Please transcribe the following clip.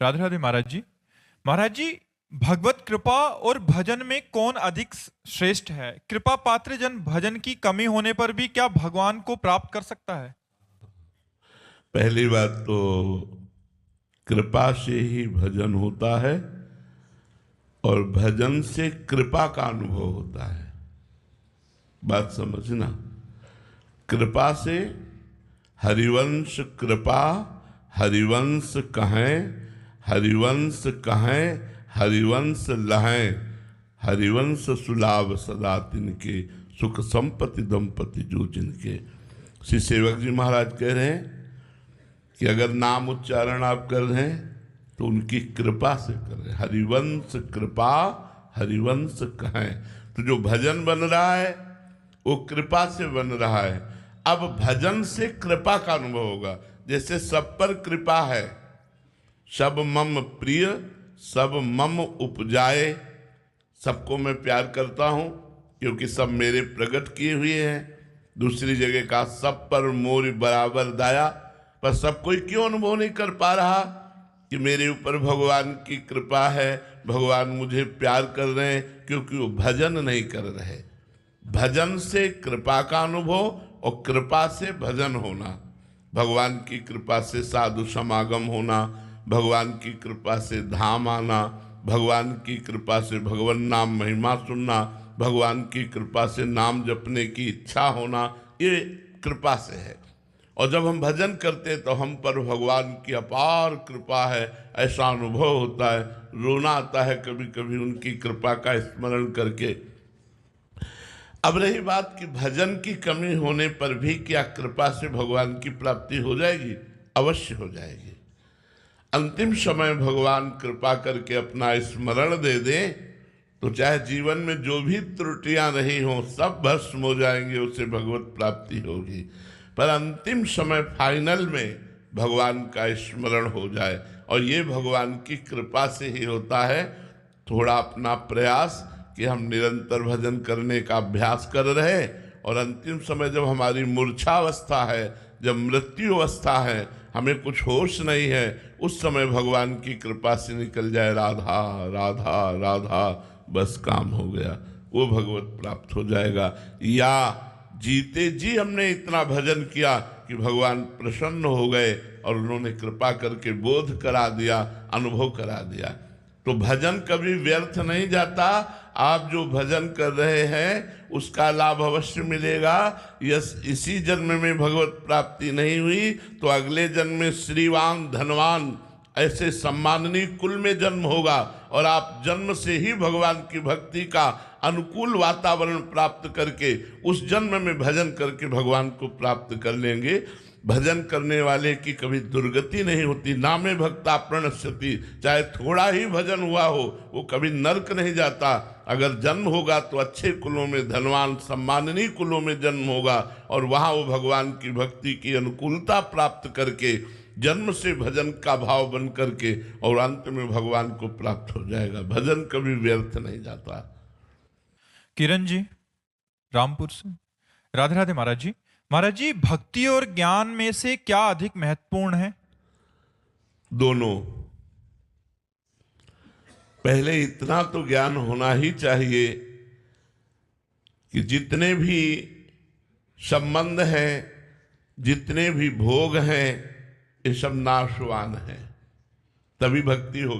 राधे राधे महाराज जी। महाराज जी, भगवत कृपा और भजन में कौन अधिक श्रेष्ठ है? कृपा पात्र जन भजन की कमी होने पर भी क्या भगवान को प्राप्त कर सकता है? पहली बात तो कृपा से ही भजन होता है और भजन से कृपा का अनुभव होता है। बात समझना, कृपा से हरिवंश कृपा, हरिवंश कहें, हरिवंश कहें, हरिवंश लहें, हरिवंश सुलाभ सदा तिनके, सुख संपत्ति दंपति जो जिनके। श्री सेवक जी महाराज कह रहे हैं कि अगर नाम उच्चारण आप कर रहे हैं तो उनकी कृपा से कर रहे हैं। हरिवंश कृपा, हरिवंश कहें। तो जो भजन बन रहा है वो कृपा से बन रहा है। अब भजन से कृपा का अनुभव होगा। जैसे सब पर कृपा है, सब मम प्रिय, सब मम उपजाए, सबको मैं प्यार करता हूं क्योंकि सब मेरे प्रकट किए हुए हैं। दूसरी जगह का सब पर मोर बराबर दाया, पर सब कोई क्यों अनुभव नहीं कर पा रहा कि मेरे ऊपर भगवान की कृपा है, भगवान मुझे प्यार कर रहे हैं? क्योंकि वो भजन नहीं कर रहे। भजन से कृपा का अनुभव और कृपा से भजन होना, भगवान की कृपा से साधु समागम होना, भगवान की कृपा से धाम आना, भगवान की कृपा से भगवान नाम महिमा सुनना, भगवान की कृपा से नाम जपने की इच्छा होना, ये कृपा से है। और जब हम भजन करते हैं तो हम पर भगवान की अपार कृपा है, ऐसा अनुभव होता है। रोना आता है कभी कभी उनकी कृपा का स्मरण करके। अब रही बात कि भजन की कमी होने पर भी क्या कृपा से भगवान की प्राप्ति हो जाएगी? अवश्य हो जाएगी। अंतिम समय भगवान कृपा करके अपना स्मरण दे दे तो चाहे जीवन में जो भी त्रुटियां रही हों सब भस्म हो जाएंगे, उसे भगवत प्राप्ति होगी। पर अंतिम समय फाइनल में भगवान का स्मरण हो जाए, और ये भगवान की कृपा से ही होता है। थोड़ा अपना प्रयास कि हम निरंतर भजन करने का अभ्यास कर रहे, और अंतिम समय जब हमारी मूर्छावस्था है, जब मृत्यु अवस्था है, हमें कुछ होश नहीं है, उस समय भगवान की कृपा से निकल जाए राधा राधा राधा, बस काम हो गया, वो भगवत प्राप्त हो जाएगा। या जीते जी हमने इतना भजन किया कि भगवान प्रसन्न हो गए और उन्होंने कृपा करके बोध करा दिया, अनुभव करा दिया। तो भजन कभी व्यर्थ नहीं जाता। आप जो भजन कर रहे हैं उसका लाभ अवश्य मिलेगा। यस, इसी जन्म में भगवत प्राप्ति नहीं हुई तो अगले जन्म में श्रीवान धनवान ऐसे सम्माननीय कुल में जन्म होगा, और आप जन्म से ही भगवान की भक्ति का अनुकूल वातावरण प्राप्त करके उस जन्म में भजन करके भगवान को प्राप्त कर लेंगे। भजन करने वाले की कभी दुर्गति नहीं होती। नामे भक्ता प्रणश्यति, चाहे थोड़ा ही भजन हुआ हो वो कभी नरक नहीं जाता। अगर जन्म होगा तो अच्छे कुलों में, धनवान सम्माननीय कुलों में जन्म होगा, और वहाँ वो भगवान की भक्ति की अनुकूलता प्राप्त करके जन्म से भजन का भाव बन करके और अंत में भगवान को प्राप्त हो जाएगा। भजन कभी व्यर्थ नहीं जाता। किरण जी, रामपुर से। राधे राधे महाराज जी। महाराज जी, भक्ति और ज्ञान में से क्या अधिक महत्वपूर्ण है? दोनों। पहले इतना तो ज्ञान होना ही चाहिए कि जितने भी संबंध हैं, जितने भी भोग हैं, ये सब नाशवान हैं, तभी भक्ति होगी।